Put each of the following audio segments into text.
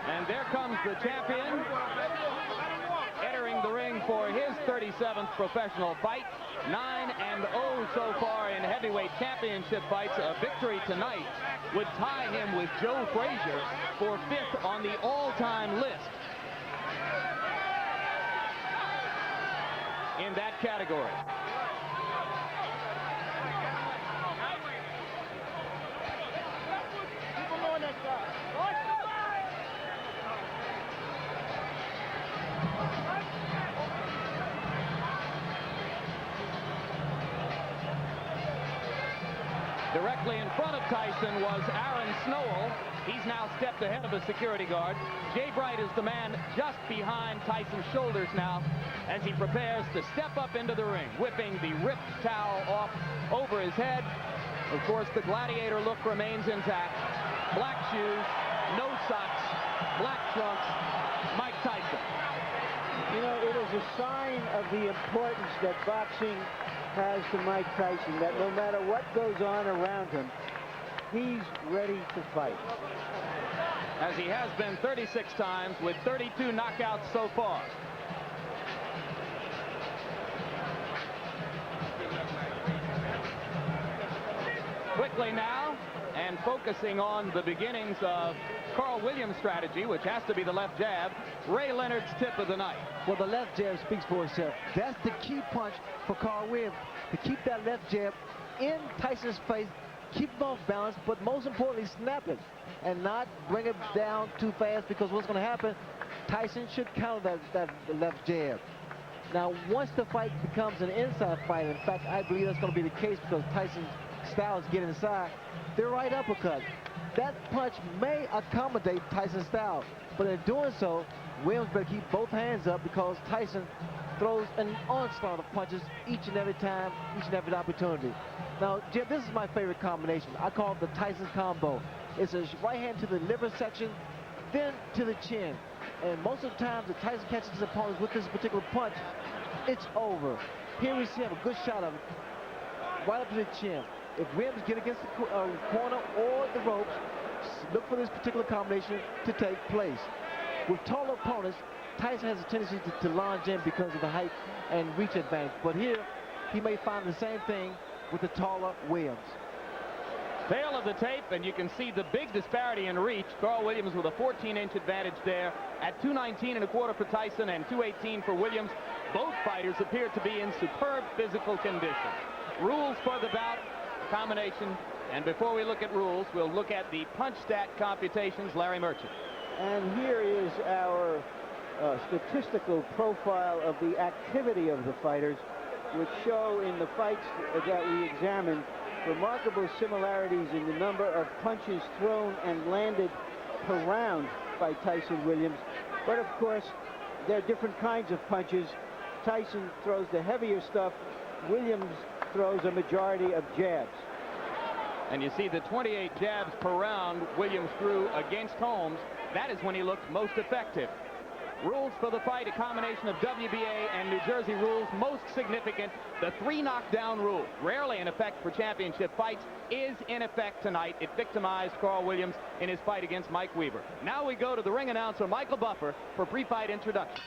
And there comes the champion, entering the ring for his 37th professional fight. 9-0 so far in heavyweight championship fights. A victory tonight would tie him with Joe Frazier for 5th on the all-time list in that category. Directly in front of Tyson was Aaron Snowell. He's now stepped ahead of a security guard. Jay Bright is the man just behind Tyson's shoulders now as he prepares to step up into the ring, whipping the ripped towel off over his head. Of course, the gladiator look remains intact. Black shoes, no socks, black trunks, Mike Tyson. You know, it is a sign of the importance that boxing has to Mike Tyson, that no matter what goes on around him, he's ready to fight. As he has been 36 times with 32 knockouts so far. Quickly now, and focusing on the beginnings of Carl Williams' strategy, which has to be the left jab, Ray Leonard's tip of the night. Well, the left jab speaks for itself. That's the key punch for Carl Williams, to keep that left jab in Tyson's face, keep him off balance, but most importantly, snap it and not bring it down too fast, because what's going to happen, Tyson should counter that left jab. Now, once the fight becomes an inside fight, in fact, I believe that's going to be the case because Tyson's styles get inside, their right uppercut. That punch may accommodate Tyson's style, but in doing so, Williams better keep both hands up because Tyson throws an onslaught of punches each and every time, each and every opportunity. Now, Jim, this is my favorite combination. I call it the Tyson combo. It's a right hand to the liver section, then to the chin. And most of the times, if Tyson catches his opponents with this particular punch, it's over. Here we see him, a good shot of it, right up to the chin. If Williams get against the corner or the ropes, look for this particular combination to take place. With taller opponents, Tyson has a tendency to lunge in because of the height and reach advantage. But here, he may find the same thing with the taller Williams. Tail of the tape, and you can see the big disparity in reach. Carl Williams with a 14-inch advantage there at 219.25 for Tyson and 218 for Williams. Both fighters appear to be in superb physical condition. Rules for the bout, combination, and before we look at rules, we'll look at the punch stat computations. Larry Merchant. And here is our statistical profile of the activity of the fighters, which show in the fights that we examined remarkable similarities in the number of punches thrown and landed per round by Tyson Williams. But of course, there are different kinds of punches. Tyson throws the heavier stuff. Williams throws a majority of jabs. And you see the 28 jabs per round Williams threw against Holmes. That is when he looked most effective. Rules for the fight, a combination of WBA and New Jersey rules. Most significant, the 3 knockdown rule. Rarely in effect for championship fights, is in effect tonight. It victimized Carl Williams in his fight against Mike Weaver. Now we go to the ring announcer, Michael Buffer, for pre-fight introduction.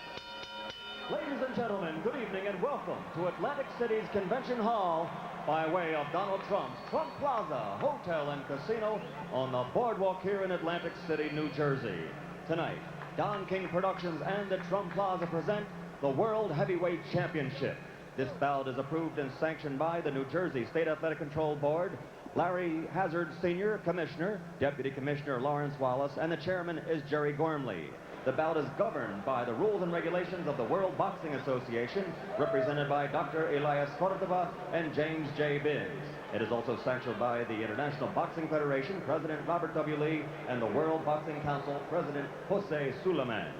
Ladies and gentlemen, good evening and welcome to Atlantic City's Convention Hall by way of Donald Trump's Trump Plaza Hotel and Casino on the boardwalk here in Atlantic City, New Jersey. Tonight, Don King Productions and the Trump Plaza present the World Heavyweight Championship. This bout is approved and sanctioned by the New Jersey State Athletic Control Board, Larry Hazard Sr., Commissioner, Deputy Commissioner Lawrence Wallace, and the chairman is Jerry Gormley. The bout is governed by the rules and regulations of the World Boxing Association, represented by Dr. Elias Cordova and James J. Biggs. It is also sanctioned by the International Boxing Federation, President Robert W. Lee, and the World Boxing Council, President Jose Suleiman.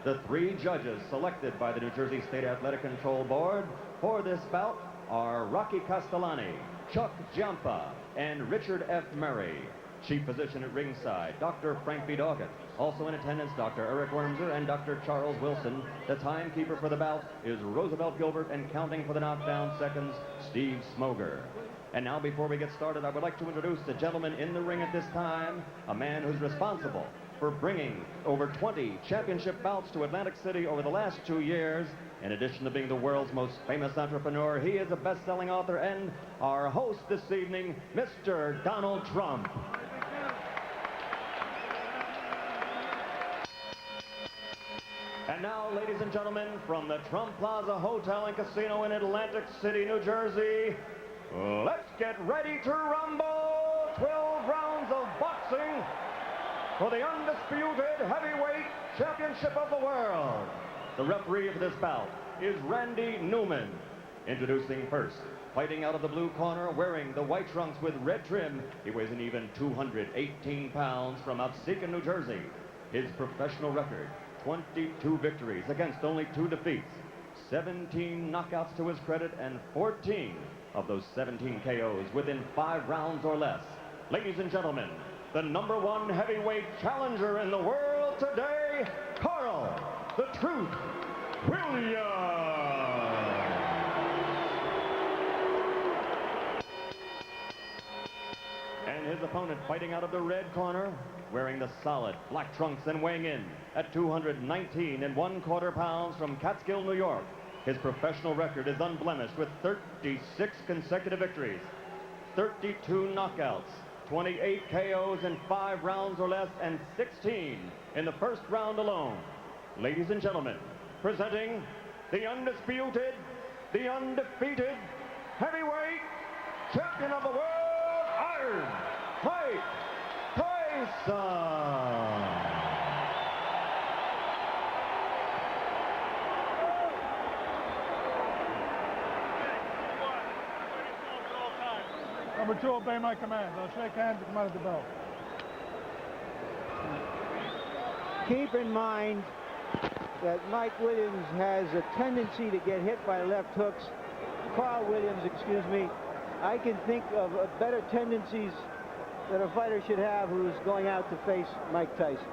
The 3 judges selected by the New Jersey State Athletic Control Board for this bout are Rocky Castellani, Chuck Giampa, and Richard F. Murray. Chief physician at ringside, Dr. Frank B. Doggett. Also in attendance, Dr. Eric Wormser and Dr. Charles Wilson. The timekeeper for the bout is Roosevelt Gilbert, and counting for the knockdown seconds, Steve Smoger. And now, before we get started, I would like to introduce the gentleman in the ring at this time, a man who's responsible for bringing over 20 championship bouts to Atlantic City over the last 2 years. In addition to being the world's most famous entrepreneur, he is a best-selling author and our host this evening, Mr. Donald Trump. And now, ladies and gentlemen, from the Trump Plaza Hotel and Casino in Atlantic City, New Jersey, let's get ready to rumble! 12 rounds of boxing for the undisputed heavyweight championship of the world. The referee of this bout is Randy Newman. Introducing first, fighting out of the blue corner, wearing the white trunks with red trim, he weighs an even 218 pounds from Absecon, New Jersey. His professional record, 22 victories against only 2 defeats, 17 knockouts to his credit, and 14 of those 17 KOs within 5 rounds or less. Ladies and gentlemen, the #1 heavyweight challenger in the world today, Carl "The Truth" Williams. And his opponent, fighting out of the red corner, wearing the solid black trunks and weighing in at 219 1/4 pounds from Catskill, New York. His professional record is unblemished with 36 consecutive victories, 32 knockouts, 28 KOs in 5 rounds or less, and 16 in the first round alone. Ladies and gentlemen, presenting the undisputed, the undefeated heavyweight champion of the world, Iron Mike Tyson. Number 2, obey my commands. I'll shake hands and come out of the bell. Keep in mind that Mike Williams has a tendency to get hit by left hooks. Carl Williams, excuse me, I can think of better tendencies that a fighter should have who's going out to face Mike Tyson.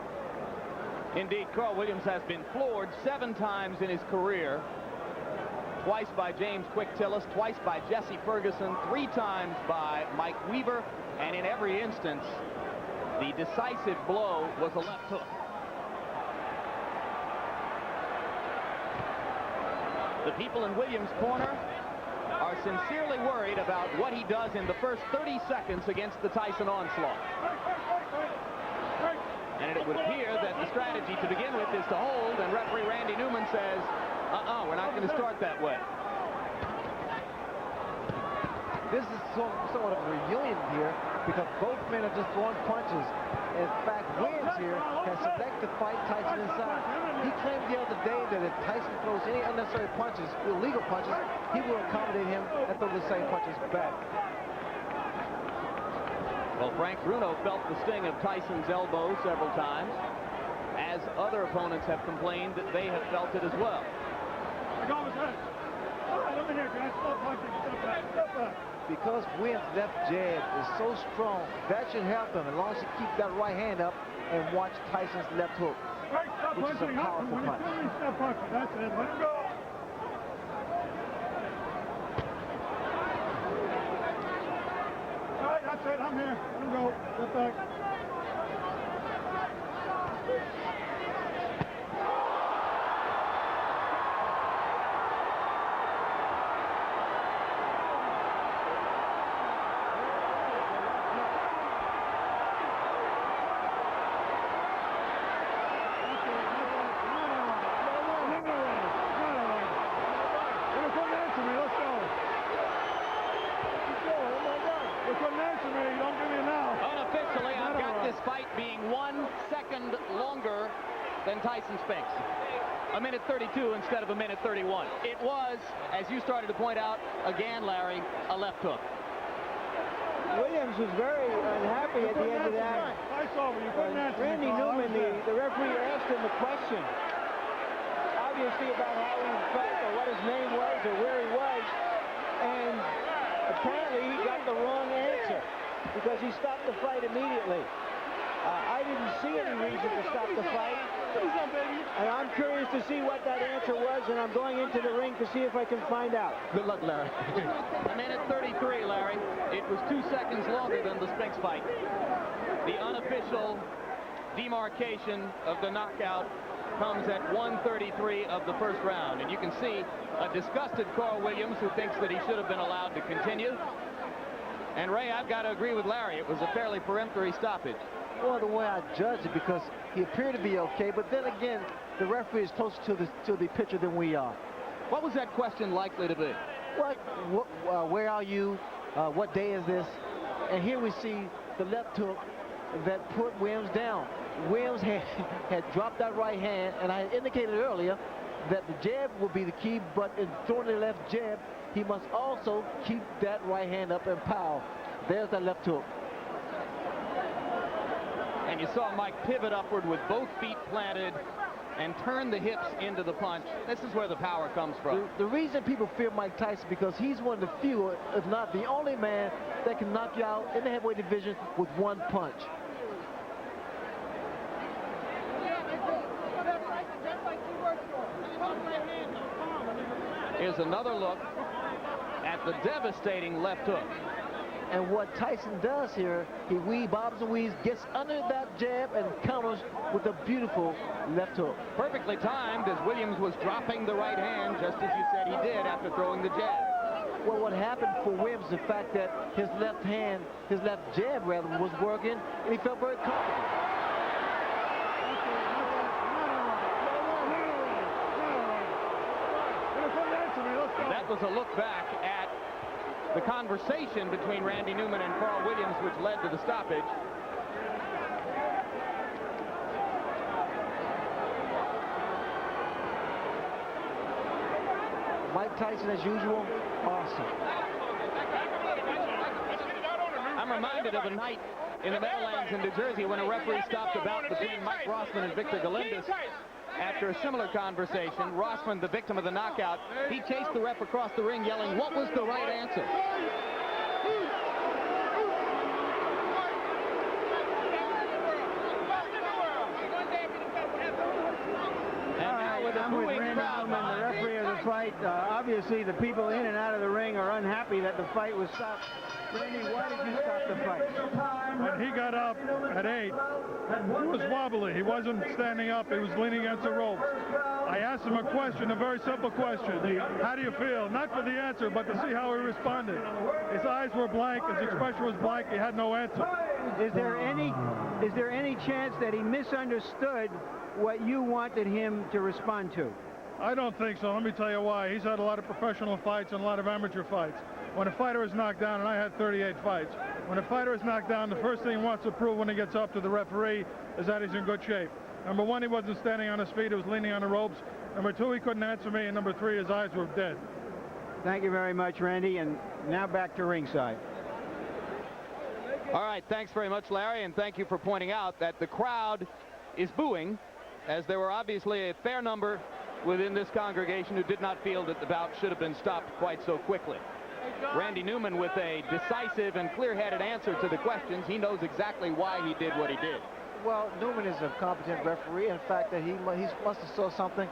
Indeed, Carl Williams has been floored 7 times in his career. Twice by James Quick Tillis, twice by Jesse Ferguson, 3 times by Mike Weaver, and in every instance, the decisive blow was a left hook. The people in Williams' corner are sincerely worried about what he does in the first 30 seconds against the Tyson onslaught. And it would appear that the strategy to begin with is to hold, and referee Randy Newman says, we're not going to start that way. This is somewhat of a reunion here because both men are just throwing punches. In fact, Williams here has selected to fight Tyson inside. He claimed the other day that if Tyson throws any unnecessary punches, illegal punches, he will accommodate him and throw the same punches back. Well, Frank Bruno felt the sting of Tyson's elbow several times, as other opponents have complained that they have felt it as well. I got his head. All right, over here, guys. Stop punching. Step back. Step back. Because Williams' left jab is so strong, that should help him as long as he keeps that right hand up and watch Tyson's left hook, Frank, stop which is a punching. powerful When you punch. feel me, stop punching. That's it. Let him go. All right, that's it. I'm here. Let him go. Step back. Unofficially, I've got this fight being 1 second longer than Tyson Spinks. 1:32 instead of 1:31. It was, as you started to point out, again, Larry, a left hook. Williams was very unhappy at the end of that. Randy Newman, the referee, asked him a question, obviously about how he felt or what his name was or where he was, and apparently he got the wrong answer because he stopped the fight immediately. I didn't see any reason to stop the fight, and I'm curious to see what that answer was, and I'm going into the ring to see if I can find out. Good luck, Larry. 1:33, Larry. It was 2 seconds longer than the Spinks fight. The unofficial demarcation of the knockout comes at 1:33 of the first round. And you can see a disgusted Carl Williams who thinks that he should have been allowed to continue. And Ray, I've got to agree with Larry. It was a fairly peremptory stoppage. Well, the way I judge it, because he appeared to be okay, but then again, the referee is closer to the pitcher than we are. What was that question likely to be? Where are you? What day is this? And here we see the left hook that put Williams down. Williams had dropped that right hand, and I indicated earlier that the jab will be the key, but in throwing the left jab, he must also keep that right hand up and power. There's that left hook. And you saw Mike pivot upward with both feet planted and turn the hips into the punch. This is where the power comes from. The reason people fear Mike Tyson because he's one of the few, if not the only man, that can knock you out in the heavyweight division with one punch. Here's another look at the devastating left hook. And what Tyson does here, he bobs and weaves, gets under that jab and counters with a beautiful left hook. Perfectly timed as Williams was dropping the right hand, just as you said he did after throwing the jab. Well, what happened for Williams, the fact that his left hand, his left jab rather, was working, and he felt very comfortable. That was a look back at the conversation between Randy Newman and Carl Williams, which led to the stoppage. Mike Tyson, as usual, awesome. I'm reminded of a night in the Meadowlands in New Jersey when a referee stopped a bout between Mike Rossman and Victor Galindez. After a similar conversation, Rossman, the victim of the knockout, he chased the ref across the ring yelling, "What was the right answer?" I'm with Randy Newman, the referee of the fight. Obviously, the people in and out of the ring are unhappy that the fight was stopped. Randy, why did you stop the fight? When he got up at 8, he was wobbly. He wasn't standing up. He was leaning against the ropes. I asked him a question, a very simple question. How do you feel? Not for the answer, but to see how he responded. His eyes were blank. His expression was blank. He had no answer. Is there any chance that he misunderstood what you wanted him to respond to? I don't think so. Let me tell you why. He's had a lot of professional fights and a lot of amateur fights. When a fighter is knocked down, and I had 38 fights, when a fighter is knocked down, the first thing he wants to prove when he gets up to the referee is that he's in good shape. Number one, he wasn't standing on his feet. He was leaning on the ropes. Number two, he couldn't answer me. And number three, his eyes were dead. Thank you very much, Randy. And now back to ringside. All right, thanks very much, Larry, and thank you for pointing out that the crowd is booing, as there were obviously a fair number within this congregation who did not feel that the bout should have been stopped quite so quickly. Randy Newman with a decisive and clear-headed answer to the questions. He knows exactly why he did what he did. Well, Newman is a competent referee. In fact, that he must have saw something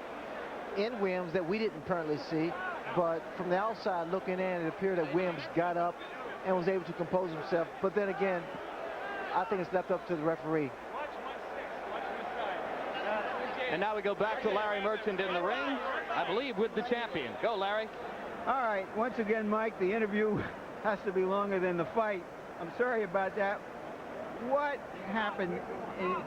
in Williams that we didn't apparently see. But from the outside looking in, it appeared that Williams got up and was able to compose himself. But then again, I think it's left up to the referee. And now we go back to Larry Merchant in the ring, I believe, with the champion. Go, Larry. All right, once again, Mike, the interview has to be longer than the fight. I'm sorry about that. What happened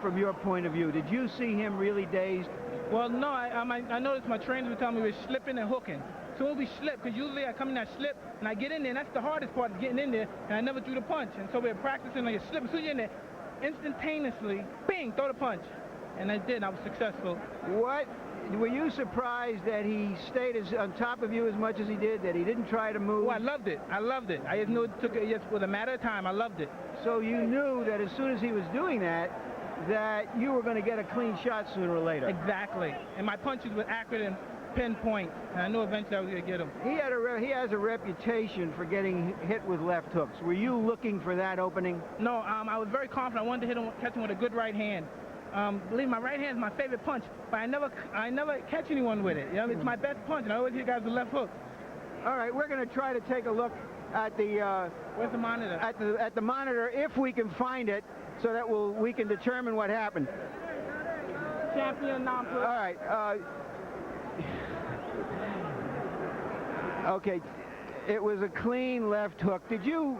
from your point of view? Did you see him really dazed? Well, no, I noticed my trainers would tell me we were slipping and hooking. So we slip, because usually I come in that slip, and I get in there, and that's the hardest part, is getting in there, and I never threw the punch. And so we were practicing, like, you're slipping, so you're in there, instantaneously, bing, throw the punch. And I did, and I was successful. What? Were you surprised that he stayed on top of you as much as he did, that he didn't try to move? Oh, I loved it. I loved it. I just knew it took it just with a matter of time. I loved it. So you knew that as soon as he was doing that you were going to get a clean shot sooner or later. Exactly. And my punches were accurate and pinpoint, and I knew eventually I was going to get him. He has a reputation for getting hit with left hooks. Were you looking for that opening? No, I was very confident. I wanted to hit him, catch him with a good right hand. Believe me, my right hand is my favorite punch, but I never catch anyone with it. You know, it's my best punch, and I always hit guys with left hook. All right, we're going to try to take a look at the where's the monitor? At the monitor, if we can find it. so that we can determine what happened. Champion non-pro. All right. Okay. It was a clean left hook. Did you?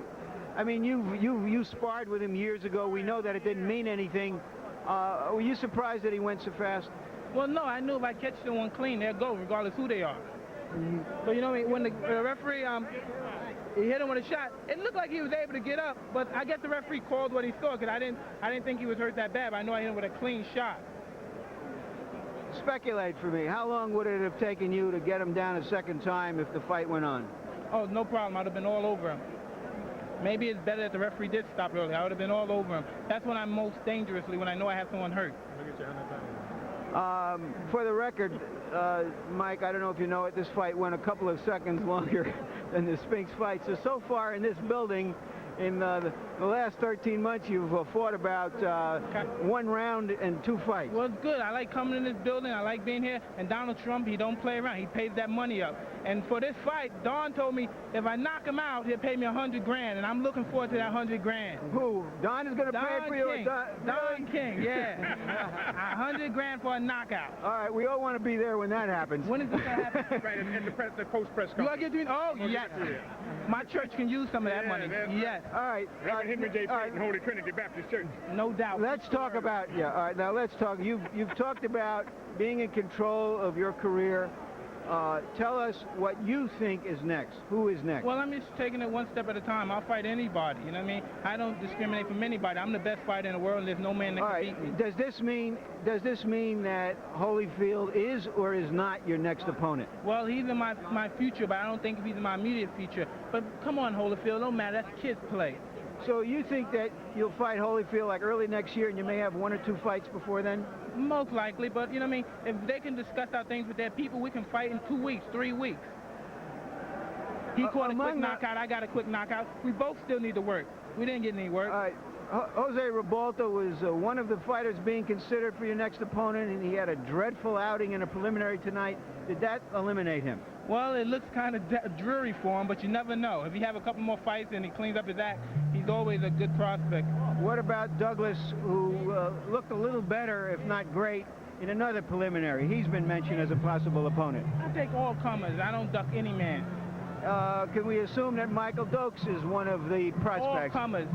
I mean, you sparred with him years ago. We know that it didn't mean anything. Were you surprised that he went so fast? Well, no, I knew if I catch someone clean, they'll go, regardless who they are. But you know, when the referee he hit him with a shot, it looked like he was able to get up. But I guess the referee called what he saw, because I didn't think he was hurt that bad. But I know I hit him with a clean shot. Speculate for me. How long would it have taken you to get him down a second time if the fight went on? Oh, no problem. I'd have been all over him. Maybe it's better that the referee did stop early. I would have been all over him. That's when I'm most dangerously, when I know I have someone hurt. For the record, Mike, I don't know if you know it, this fight went a couple of seconds longer than the Spinks fight. So far in this building, in the last 13 months, you've fought about 1 round and 2 fights. Well, it's good. I like coming in this building. I like being here. And Donald Trump, he don't play around. He pays that money up. And for this fight, Don told me if I knock him out, he'll pay me $100 grand. And I'm looking forward to that $100 grand. Who? Don is going to pay for you? Don King, yeah. $100 grand for a knockout. All right, we all want to be there when that happens. When is this going to happen? Right, in the post-press You conference. get yes. My church can use some of that money. Yes. All right. Reverend Henry J. Payton, Holy Trinity Baptist Church. No doubt. Let's talk about, all right, now let's talk. You've talked about being in control of your career. Tell us what you think is next. Who is next? Well, I'm just taking it one step at a time. I'll fight anybody, you know what I mean? I don't discriminate from anybody. I'm the best fighter in the world, and there's no man that can beat me. Does this mean that Holyfield is or is not your next opponent? Well, he's in my future, but I don't think he's in my immediate future. But come on, Holyfield, don't matter. That's kids' play. So you think that you'll fight Holyfield like early next year and you may have 1 or 2 fights before then? Most likely, but you know what I mean? If they can discuss our things with their people, we can fight in 2 weeks, 3 weeks. He caught a quick knockout, I got a quick knockout. We both still need to work. We didn't get any work. All right. Jose Ribalta was one of the fighters being considered for your next opponent, and he had a dreadful outing in a preliminary tonight. Did that eliminate him? Well, it looks kind of dreary for him, but you never know. If he have a couple more fights and he cleans up his act, he's always a good prospect. What about Douglas, who looked a little better, if not great, in another preliminary? He's been mentioned as a possible opponent. I take all comers. I don't duck any man. Can we assume that Michael Dokes is one of the prospects? All comers.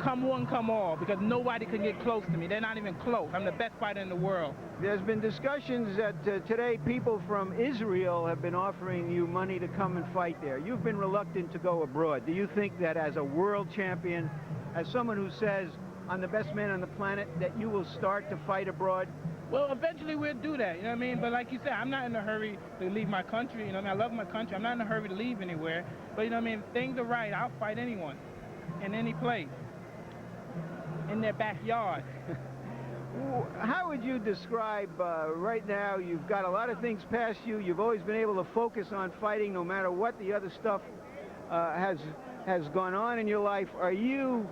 Come one, come all, because nobody can get close to me. They're not even close. I'm the best fighter in the world. There's been discussions that today people from Israel have been offering you money to come and fight there. You've been reluctant to go abroad. Do you think that as a world champion, as someone who says, I'm the best man on the planet, that you will start to fight abroad? Well, eventually we'll do that, you know what I mean? But like you said, I'm not in a hurry to leave my country, you know what I mean? I love my country. I'm not in a hurry to leave anywhere. But you know what I mean? If things are right, I'll fight anyone, in any place, in their backyard. How would you describe, right now, you've got a lot of things past you. You've always been able to focus on fighting no matter what the other stuff has gone on in your life. Are you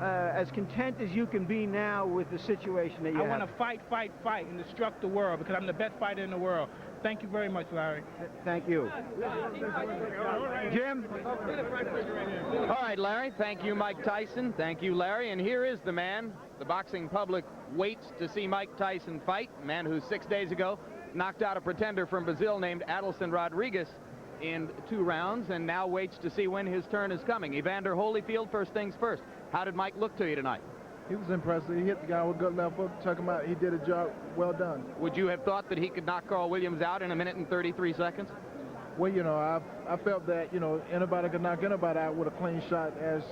as content as you can be now with the situation that you have? I want to fight, fight, fight, and destruct the world because I'm the best fighter in the world. Thank you very much, Larry. Thank you. Jim? All right, Larry. Thank you, Mike Tyson. Thank you, Larry. And here is the man the boxing public waits to see Mike Tyson fight, a man who 6 days ago knocked out a pretender from Brazil named Adilson Rodriguez in 2 rounds and now waits to see when his turn is coming. Evander Holyfield, first things first. How did Mike look to you tonight? He was impressive. He hit the guy with a good left hook, took him out. He did a job well done. Would you have thought that he could knock Carl Williams out in 1 minute and 33 seconds? Well, you know, I felt that, you know, anybody could knock anybody out with a clean shot as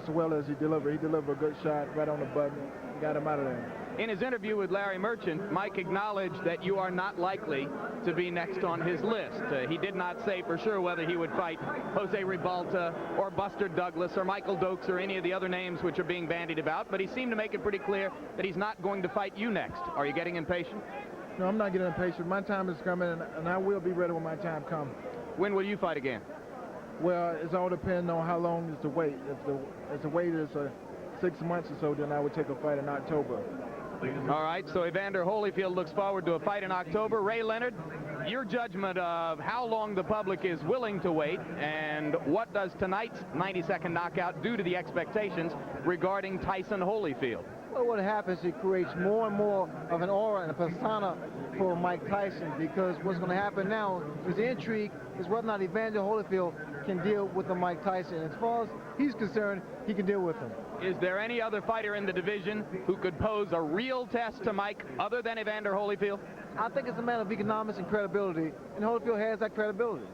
well as he delivered. He delivered a good shot right on the button, got him out of there. In his interview with Larry Merchant, Mike acknowledged that you are not likely to be next on his list. He did not say for sure whether he would fight Jose Ribalta or Buster Douglas or Michael Dokes or any of the other names which are being bandied about, but he seemed to make it pretty clear that he's not going to fight you next. Are you getting impatient? No, I'm not getting impatient. My time is coming, and I will be ready when my time comes. When will you fight again? Well, it's all depending on how long is the wait. If the wait is 6 months or so, then I would take a fight in October. All right, so Evander Holyfield looks forward to a fight in October. Ray Leonard, your judgment of how long the public is willing to wait, and what does tonight's 90-second knockout do to the expectations regarding Tyson Holyfield? Well, what happens, it creates more and more of an aura and a persona for Mike Tyson, because what's going to happen now is the intrigue is whether or not Evander Holyfield can deal with the Mike Tyson. As far as he's concerned, he can deal with him. Is there any other fighter in the division who could pose a real test to Mike other than Evander Holyfield? I think it's a matter of economics and credibility, and Holyfield has that credibility.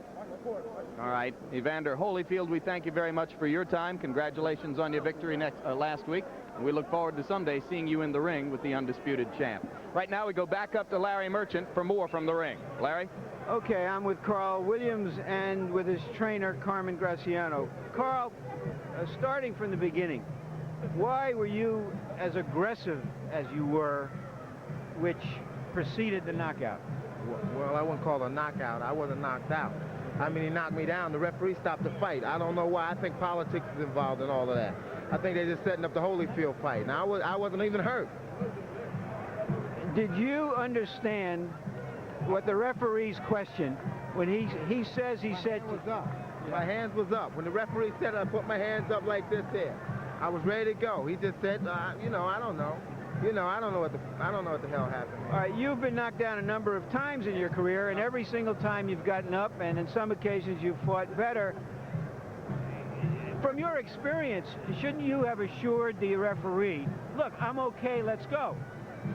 All right, Evander Holyfield, we thank you very much for your time. Congratulations on your victory last week. And we look forward to someday seeing you in the ring with the undisputed champ. Right now, we go back up to Larry Merchant for more from the ring. Larry? Okay, I'm with Carl Williams and with his trainer, Carmen Graciano. Carl, starting from the beginning, why were you as aggressive as you were, which preceded the knockout? Well, I wouldn't call it a knockout. I wasn't knocked out. I mean, he knocked me down. The referee stopped the fight. I don't know why. I think politics is involved in all of that. I think they're just setting up the Holyfield fight. Now, I wasn't even hurt. Did you understand what the referee's question when he said... My hands was up. When the referee said I put my hands up like this there, I was ready to go. He just said, you know, I don't know. You know, I don't know what the hell happened. All right, you've been knocked down a number of times in your career, and every single time you've gotten up, and in some occasions you've fought better. From your experience, shouldn't you have assured the referee, look, I'm okay, let's go?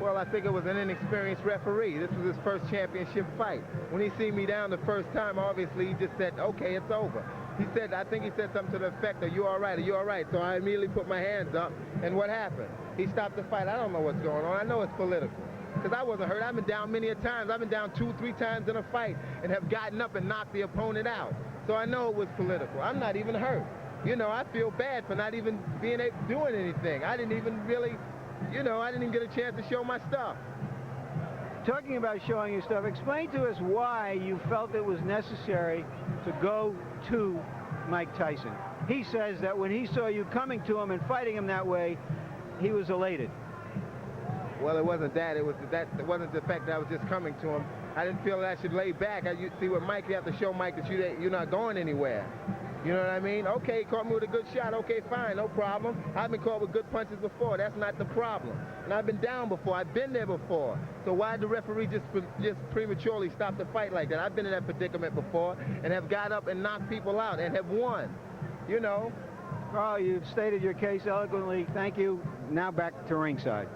Well, I think it was an inexperienced referee. This was his first championship fight. When he seen me down the first time, obviously he just said, okay, it's over. He said, I think he said something to the effect of, you all right, are you all right? So I immediately put my hands up, and what happened? He stopped the fight. I don't know what's going on. I know it's political, because I wasn't hurt. I've been down many a times. I've been down 2 or 3 times in a fight and have gotten up and knocked the opponent out. So I know it was political. I'm not even hurt. You know, I feel bad for not even doing anything. I didn't even really, you know, I didn't even get a chance to show my stuff. Talking about showing your stuff, explain to us why you felt it was necessary to go to Mike Tyson. He says that when he saw you coming to him and fighting him that way, he was elated. Well, it wasn't that. It wasn't the fact that I was just coming to him. I didn't feel that I should lay back. You see, with Mike, you have to show Mike that you're not going anywhere. You know what I mean? Okay, he caught me with a good shot. Okay, fine, no problem. I've been caught with good punches before. That's not the problem. And I've been down before. I've been there before. So why did the referee just prematurely stop the fight like that? I've been in that predicament before and have got up and knocked people out and have won. You know? Carl, you've stated your case eloquently. Thank you. Now back to ringside.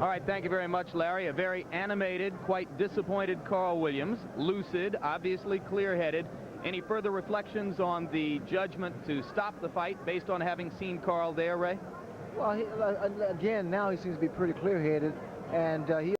All right, thank you very much, Larry. A very animated, quite disappointed Carl Williams. Lucid, obviously clear-headed. Any further reflections on the judgment to stop the fight based on having seen Carl there, Ray? Well, again, now he seems to be pretty clear-headed, and he